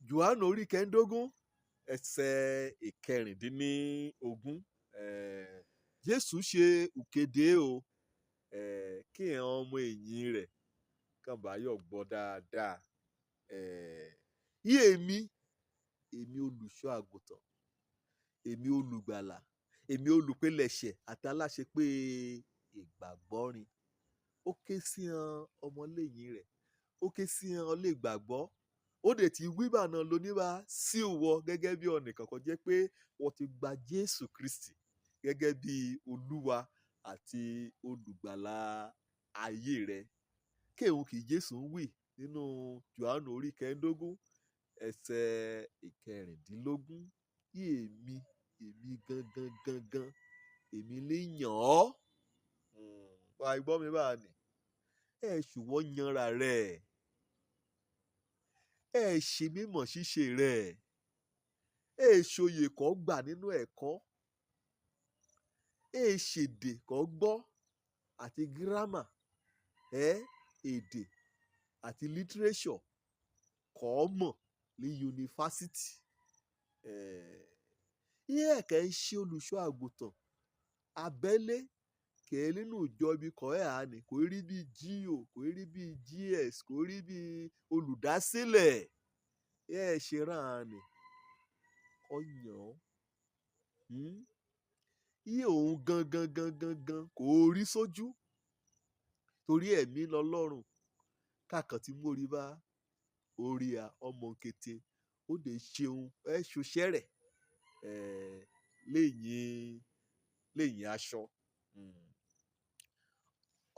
Jòhánù orí kẹẹ̀ẹ́dógún ẹsẹ̀ ìkẹrìndínlógún. Jésù ṣe ìkéde o kí àwọn ọmọ ẹ̀yìn rẹ̀ kàn bá yọ̀ gbọ́ dáadáa. èmi olùṣọ́ àgùntàn, èmi olùgbàlà, èmi olùpilẹ̀ṣẹ̀ àti aláṣepé ìgbàgbọ́ rin. Ó ké sí àwọn ọmọlẹ́yìn rẹ̀, ó ké sí àwọn olùgbàgbọ́. Ó dẹ̀ ti wíbà náà lóníbà sí ìwọ gẹ́gẹ́ bí ọ̀nìkan kan jẹ́ pé wọ́n ti gba Jésù Kristi gẹ́gẹ́ bí Olúwa àti olùgbàlà ayé rẹ̀. Kéhùn kí Jésù ń wí nínú Jòhánù orí kẹẹ̀ẹ́dógún ẹsẹ̀ ìkẹrìndínlógún. Èmi gangan èmi lè yàn ọ́. Wà á gbọ́ mi báà ní. Ṣùgbọ́n yanra rẹ̀. Ṣe mímọ̀ ṣíṣe rẹ̀. Ṣòye kọ́ gbà nínú ẹ̀kọ́. Ṣèdè kọ́ gbọ́ àti gírámà. Èdè àti lítírésọ̀ kọ́ mọ̀ ní yunifásitì. Ẹ̀kẹ́ ń ṣe olùṣọ́ àgùntàn abẹ́lé kèé nínú ìjọ ibi kọ́ àní kò rí bí GO, kò rí bí GS, kò rí bí olùdásílẹ̀. Ṣe rán àní ọyàn. Òun gangan kò rí sójú torí ẹ̀mí lọ́lọ́run kákan tí mo rí bá orí ọmọ kété ó lè ṣeun ṣoṣẹ́ rẹ̀ lẹ́yìn aṣọ.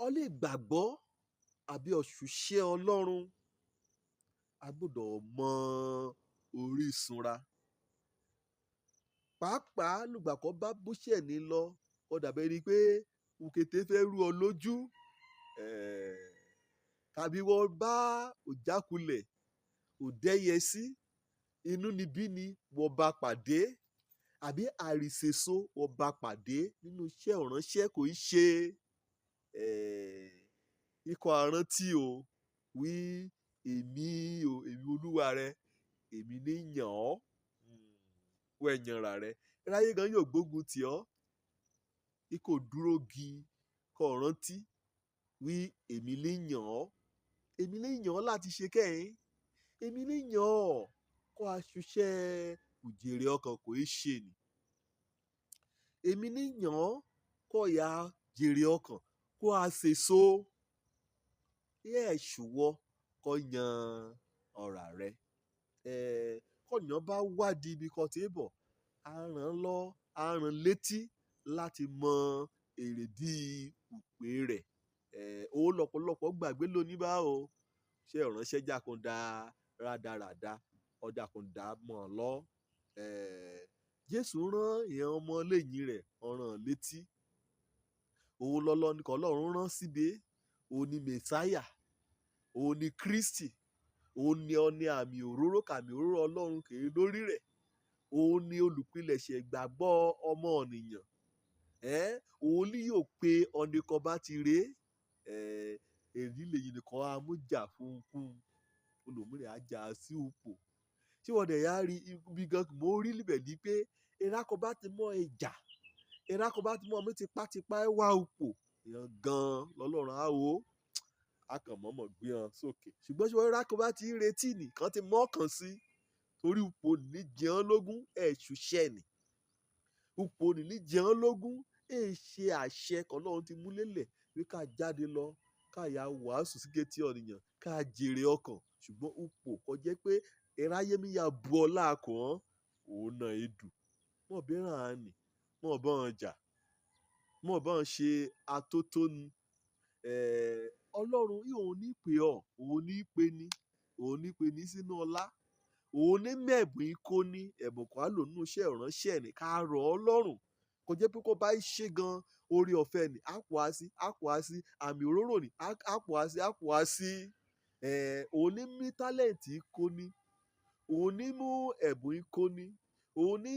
Ó lè gbàgbọ́ àbí ọ̀ṣùṣẹ́ Ọlọ́run a gbọ́dọ̀ mọ orísunra. Pàápàá lùgbàkọ́ bá búṣẹ̀ ní lọ ó dàbẹ́ ni pé òkété fẹ́ rú ọ lójú. Tàbí wọ́n bá òjákulẹ̀ òdẹ́yẹsí inúnibíni wọ́n bá pàdé àbí àrìsèso wọ́n bá pàdé nínú iṣẹ́ ìránṣẹ́ kò í ṣe ikọ̀ àrántí o wí èmi olúwa rẹ èmi ní yàn ọ́. Wọ́n ẹ̀yànra rẹ̀ ráyé gan yóò gbógun tì ọ́. Ikọ̀ dúró gi kọ̀ rántí wí èmi ní yàn ọ́. Èmi ní yàn ọ́ láti ṣe kẹ́hìn. Èmi ní yàn ọ́ kó aṣoṣẹ́ òjèrè ọkàn kò í ṣe ni. Èmi ní yàn ọ́ kó ya jèrè ọkàn kó a ṣèso. Ṣùwọ́ kó yan ọ̀rà rẹ̀. Kọ̀yàn bá wádìí ibi kan tí ń bọ̀ a rán létí láti mọ èrèdí ìpè rẹ̀. Ó lọ́pọ̀lọpọ̀ gbàgbé lónìí bá o. Ṣé ìránṣẹ́ jákúndà rádaràda ọjà kúndà mọ̀ lọ. Jésù rán ìyẹn ọmọ lẹ́yìn rẹ̀ ọ̀ràn létí. Òun lọ́lọ́ ní kọ́lọ́run rán síbi. Òun ni Mèsáyà. Òun ni Kristi. Òun ni ọni àmì òróró kàmì òróró Ọlọ́run kèé lórí rẹ̀. Òun ni olùpilẹ̀ṣẹ̀ ìgbàgbọ́ ọmọ ènìyàn. Òun ni yóò pe ọ̀nìkan bá ti ré. Èyí lèyìn nìkan amújà fún olùmúrẹ̀ ajá sí ipò. Tí wọ́n dẹ̀ yá rí ibi gan mo rí níbẹ̀ ní pé ìrákọ̀ bá ti mọ ìjà. Ìrákọ̀ bá ti mọ ọmọ tipátipá wá ipò. Ìyẹn gan lọ́lọ́run á wò. A kàn mọ̀mọ́ gbé wọn sókè. Ṣùgbọ́n ṣé ìrákọ̀ bá ti ń retí nìkan ti mọ́ kàn sí. Torí ipò ní jẹun lógún ṣùṣẹ́ ni. Ipò ní jẹun lógún ṣe àṣẹ kan lọ́run ti mú lélẹ̀ wí ká jáde lọ ká ya wàásù sí gétí ọ̀nìyàn ká jèrè ọkàn. Ṣùgbọ́n ipò kò jẹ́ pé ìráyé mi ya bu ọlá kàn òun náà èdù. Mọ̀ bí ràn án nì. Mọ̀ bá wọn jà. Mọ̀ bá wọn ṣe atótónu. Ọlọ́run yóò ní pè ọ́. Òun ní pè ní. Òun ní pè ní sínú ọlá. Òun ní mẹ̀bùn ikó ní ẹ̀bùn kan á lò nínú iṣẹ́ ìránṣẹ́ ní ká rọ̀ ọ́ lọ́rùn. Kò jẹ́ pé kó bá ṣe gan orí ọ̀fẹ́ ni á pò á sí àmì òróró ni á pò á sí. Òun ní mí tálẹ̀ǹtì ikó ní. Òun ní mú ẹ̀bùn ikó ní. Òun ní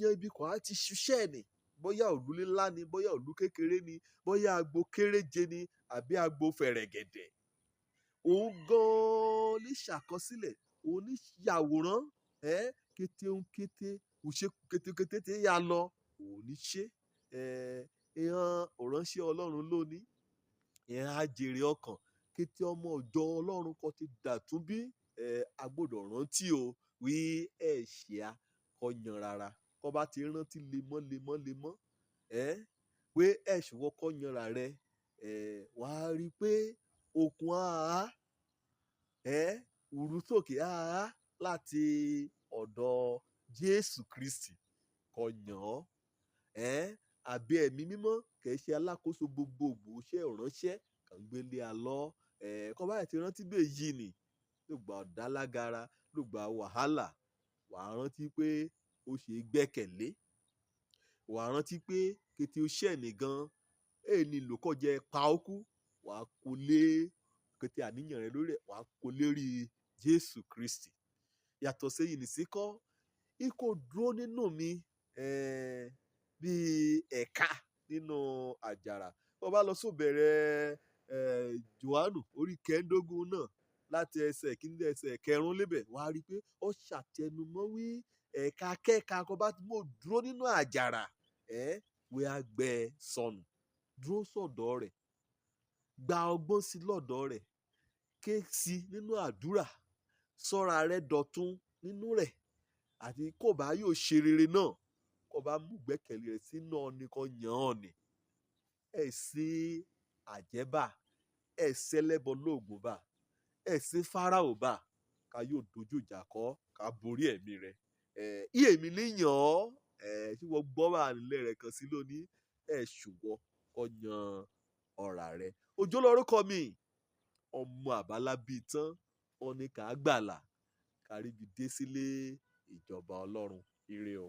yan ibi kan á ti ṣiṣẹ́ ni. Bóyá òlú ńlá ni, bóyá òlú kékeré ni, bóyá agbo kéréje ni àbí agbo fẹ̀rẹ̀gẹ̀dẹ̀. Òun gan-an ní ṣàkọsílẹ̀. òní yàwòrán kété ń kété òṣè kétékété tí yà lọ òní ṣe ìran òránṣẹ́ Ọlọ́run lónìí ìran àjèrè ọkàn kété ọmọ ọjọ́ Ọlọ́run kan ti dàtún bí a gbọ́dọ̀ rántí o wí ẹ̀ṣẹ̀ kọ́ yan rárá kọ́ bá ti rántí lemọ́ pé ẹ̀ṣẹ̀ wọ́n kọ́ yanra rẹ wàá rí i pé okun àá òru sókè àá láti ọ̀dọ̀ Jésù Kristi kọ́ yàn ọ́ àbí ẹ̀mí mímọ́ kì í ṣe alákòóso gbogbogbò iṣẹ́ ìránṣẹ́ kàn gbélé alọ́ kọ́ báyìí ti rántí bẹ́ẹ̀ yìí ni ló gba ọ̀dálágara ló gba wàhálà wàá rántí pé ó ṣe gbẹ́kẹ̀lé wàá rántí pé kété ó ṣẹ̀ nìgan èyí ló kọjá pa ó kú wàá kó lé kété àníyàn rẹ lórí ẹ̀ wàá kó lérí Jésù Kristi yàtọ̀ sí yìí nìsíkọ́ ikọ̀ dúró nínú mi bíi ẹ̀ka nínú àjàrà tó bá lọ sóbẹ̀rẹ̀ Jòhánù orí kẹ́ńdógún náà láti ẹsẹ̀ kíní ẹsẹ̀ kẹrùn lébẹ̀ wàá rí i pé ó ṣàtẹnumọ́ wí ẹ̀ka kẹ́ka kó bá mọ̀ dúró nínú àjàrà wí àgbẹ̀ sọnù dúró sọ̀dọ̀ rẹ̀ gba ọgbọ́n sí lọ́dọ̀ rẹ̀ ké sí nínú àdúrà sọ́ra rẹ̀ dọ̀tun nínú rẹ̀ àti kó bá yóò ṣe rere náà kó bá mú gbẹ́kẹ̀lé rẹ̀ sínú ọ̀nì kan yàn án ni ẹ̀ sí àjẹ́bà ẹ̀ sẹ́lẹ́bọ lóògùn bá ẹ̀ sí Fáráò bá ká yóò dojú ìjà kọ ká borí ẹ̀mí rẹ̀ èmi níyàn ọ́ tí wọ́n gbọ́ wà nílé rẹ̀ kan sí lónìí ṣùgbọ́n kó yan ọ̀rà rẹ̀ Òjó lórúkọ mi ọmọ àbálábí tán ọ̀nì kà á gbàlà káríbi dé sílé ìjọba Ọlọ́run ire o.